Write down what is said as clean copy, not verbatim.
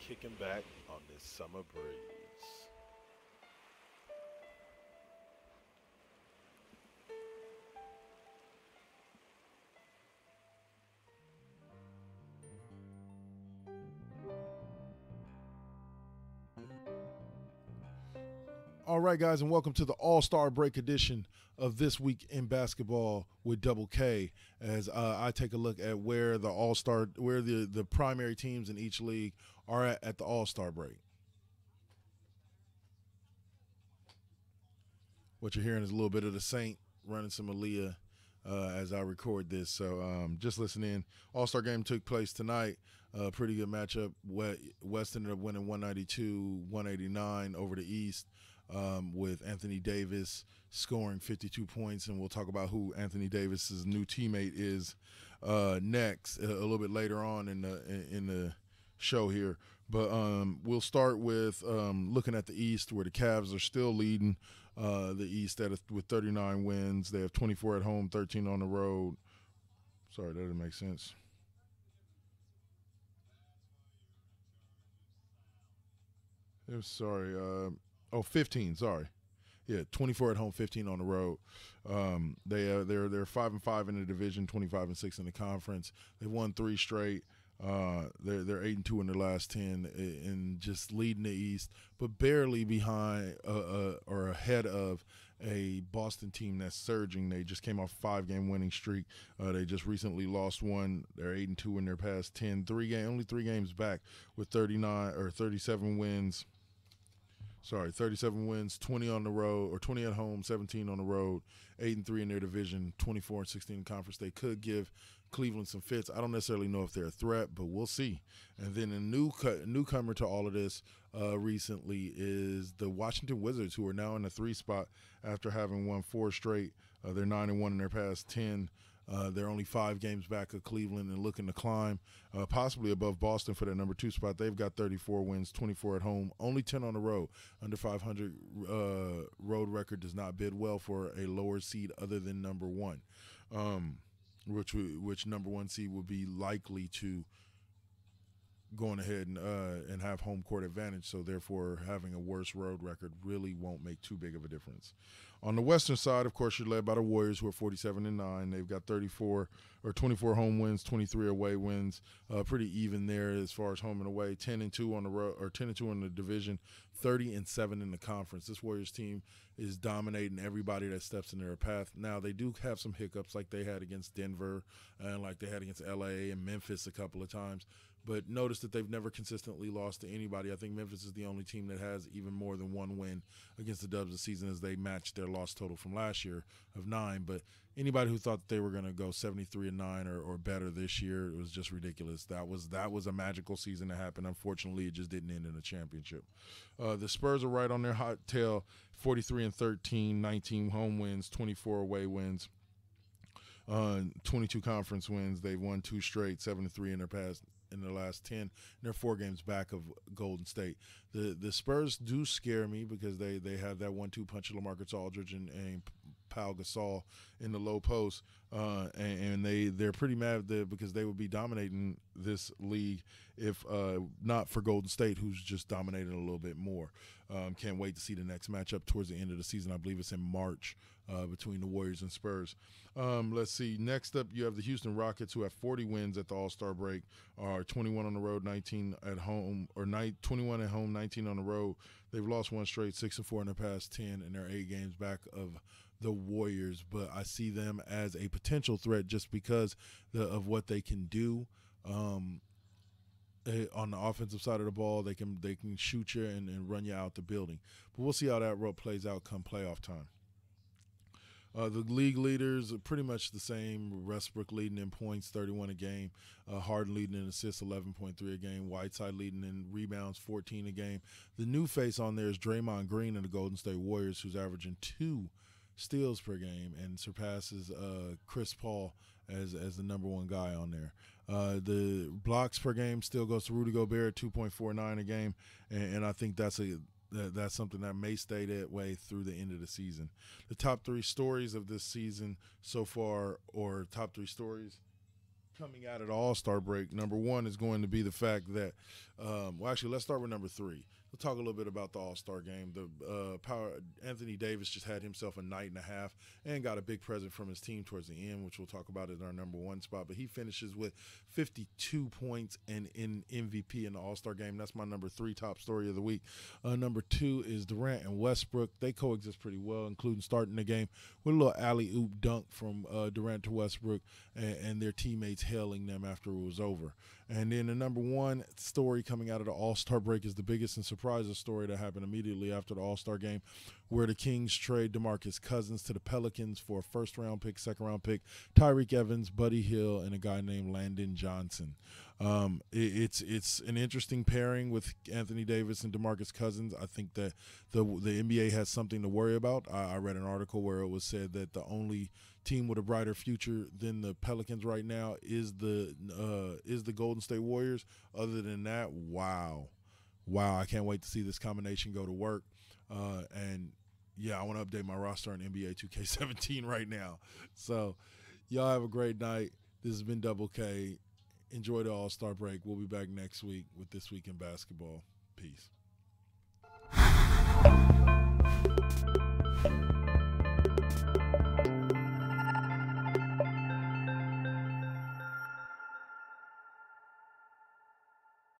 kicking back on this summer breeze. All right, guys, and welcome to the All-Star Break edition of This Week in Basketball with Double K. As I take a look at where the primary teams in each league are at the All-Star break. What you're hearing is a little bit of the Saint running some Aaliyah as I record this. So just listen in. All-Star game took place tonight. Pretty good matchup. West ended up winning 192-189 over the East. With Anthony Davis scoring 52 points, and we'll talk about who Anthony Davis's new teammate is next a little bit later on in the show here. But we'll start with looking at the East, where the Cavs are still leading the East with 39 wins. They have 24 at home, 13 on the road. Sorry, that didn't make sense. Sorry. 15. Sorry. Yeah, 24 at home, 15 on the road. They're 5-5 in the division, 25-6 in the conference. They've won 3 straight. They're 8-2 in their last 10, and just leading the East, but barely behind or ahead of a Boston team that's surging. They just came off a 5-game winning streak. They just recently lost one. They're 8-2 in their past 10. Only 3 games back with 37 wins. 37 wins, 20 on the road, or 20 at home, 17 on the road, 8-3 in their division, 24-16 in conference. They could give Cleveland some fits. I don't necessarily know if they're a threat, but we'll see. And then a newcomer to all of this recently is the Washington Wizards, who are now in the 3 spot after having won 4 straight. They're 9-1 in their past 10. They're only 5 games back of Cleveland and looking to climb possibly above Boston for their number 2 spot. They've got 34 wins, 24 at home, only 10 on the road. Under 500 road record does not bid well for a lower seed other than number 1, which number 1 seed would be likely to going ahead and have home court advantage, so therefore having a worse road record really won't make too big of a difference. On the western side, of course, you're led by the Warriors, who are 47-9. They've got 24 home wins, 23 away wins, pretty even there as far as home and away. 10-2 on the road, or 10-2 in the division, 30-7 in the conference. This Warriors team is dominating everybody that steps in their path. Now, they do have some hiccups like they had against Denver and like they had against LA and Memphis a couple of times. But notice that they've never consistently lost to anybody. I think Memphis is the only team that has even more than 1 win against the Dubs this season, as they matched their loss total from last year of 9. But anybody who thought that they were going to go 73-9 or better this year, it was just ridiculous. That was a magical season to happen. Unfortunately, it just didn't end in a championship. The Spurs are right on their hot tail, 43-13, 19 home wins, 24 away wins. 22 conference wins. They've won 2 straight, 7-3 in their last 10. And they're 4 games back of Golden State. The Spurs do scare me because they have that 1-2 punch of LaMarcus Aldridge and Pau Gasol in the low post, and they're pretty mad because they would be dominating this league if not for Golden State, who's just dominating a little bit more. Can't wait to see the next matchup towards the end of the season. I believe it's in March between the Warriors and Spurs. Let's see. Next up, you have the Houston Rockets, who have 40 wins at the All-Star break, are 21 on the road, 19 at home, or 21 at home, 19 on the road. They've lost 1 straight, 6-4 in their past 10, and they're 8 games back of the Warriors. But I see them as a potential threat just because of what they can do. On the offensive side of the ball, they can shoot you and run you out the building. But we'll see how that road plays out come playoff time. The league leaders are pretty much the same. Westbrook leading in points, 31 a game. Harden leading in assists, 11.3 a game. Whiteside leading in rebounds, 14 a game. The new face on there is Draymond Green and the Golden State Warriors, who's averaging 2 steals per game and surpasses Chris Paul as the number 1 guy on there. The blocks per game still goes to Rudy Gobert, 2.49 a game, and I think that's something that may stay that way through the end of the season. The top 3 stories of this season so far, or top 3 stories coming out of the All-Star break. Number one is going to be the fact that, well, actually, let's start with number three. We'll talk a little bit about the All-Star game. Anthony Davis just had himself a night and a half and got a big present from his team towards the end, which we'll talk about in our number one spot. But he finishes with 52 points and in MVP in the All-Star game. That's my number three top story of the week. Number two is Durant and Westbrook. They coexist pretty well, including starting the game with a little alley-oop dunk from Durant to Westbrook and their teammates hailing them after it was over. And then the number one story coming out of the All-Star break is the biggest and surprising story that happened immediately after the All-Star game, where the Kings trade DeMarcus Cousins to the Pelicans for a first-round pick, second-round pick, Tyreek Evans, Buddy Hield, and a guy named Landon Johnson. It's an interesting pairing with Anthony Davis and DeMarcus Cousins. I think that the NBA has something to worry about. I read an article where it was said that the only team with a brighter future than the Pelicans right now is the Golden State Warriors. Other than that, wow, I can't wait to see this combination go to work. And yeah, I want to update my roster on NBA 2K17 right now. So y'all have a great night. This has been Double K. Enjoy the All-Star break. We'll be back next week with This Week in Basketball. Peace.